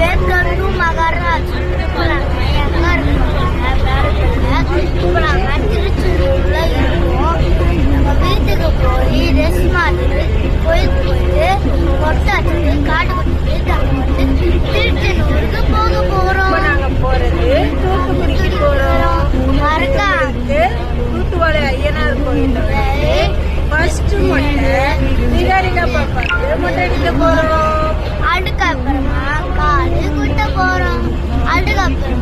Welcome to Magaraj. இப்போ நாங்கள் எங்கே இருக்கோம்? இப்போ நாங்கள் திருச்செந்தூர்ல இருக்கோம். நம்ம வீட்டுக்கு போய் ரெஸ்ட் மாத்திட்டு கோயிலுக்கு போயிட்டு கொட்டை அடிச்சுட்டு காட்டு கொட்டிட்டு நாங்கள் வந்து திருச்செந்தூருக்கு போக போகிறோம். நாங்கள் போகிறது தூத்துக்குடிக்கு போகிறோம். மறக்காம தூத்துவாளை ஐயனார் கோயிலில் ஃபர்ஸ்ட் மொட்டை நிகாரிகா பாப்பா மொட்டை அடிக்க போகிறோம். அதுக்கப்புறமா காடு குட்ட போறோம். அதுக்கப்புறம்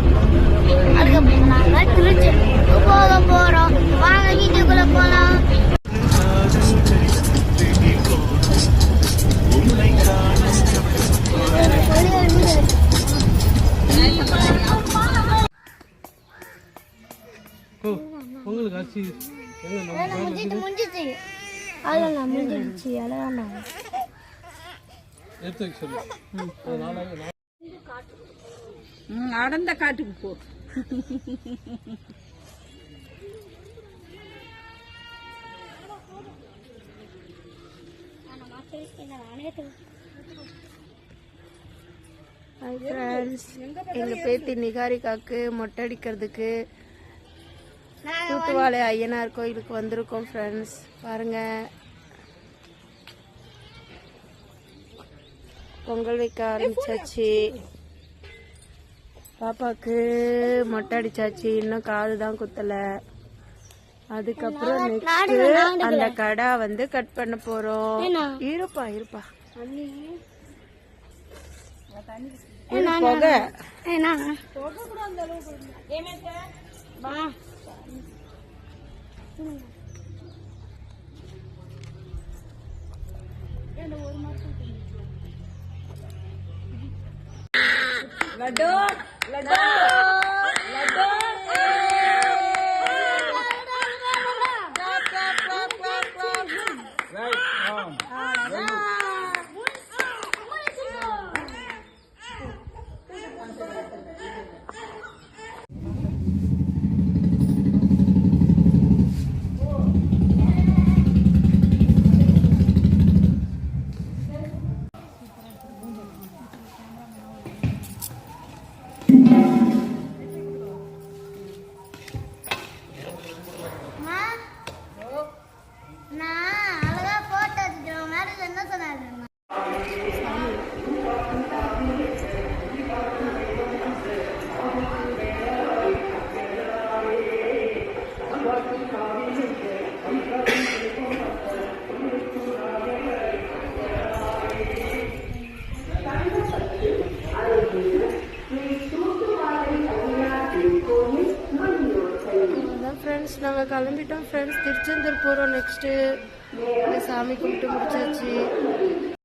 நாங்க திருச்செந்தூருக்கு போக போறோம். வாங்க வீட்டுக்குள்ள போலாம். முடிஞ்சிச்சு அதெல்லாம் முடிஞ்சிடுச்சு. அழகான அடர்ந்த காட்டுக்கு போ. எங்க பேத்தி நிகாரிகாக்கு மொட்டை அடிக்கிறதுக்கு தூத்துவாளை ஐயனார் கோயிலுக்கு வந்திருக்கோம் ஃப்ரெண்ட்ஸ். பாருங்க, பொங்கல் வைக்க ஆரம்பிச்சாச்சு. பாப்பாக்கு மொட்டை அடிச்சாச்சு. இன்னும் காது தான் குத்தல. அதுக்கப்புறம் நெக்ஸ்ட் அந்த கடை வந்து கட் பண்ண போறோம். இருப்பா போக லட்டு லட்டு லட்டு ஃப்ரெண்ட்ஸ். நாங்கள் கிளம்பிட்டோம் ஃப்ரெண்ட்ஸ். திருச்செந்தூர் போகிறோம். நெக்ஸ்ட்டு சாமி கும்பிட்டு முடிச்சாச்சு.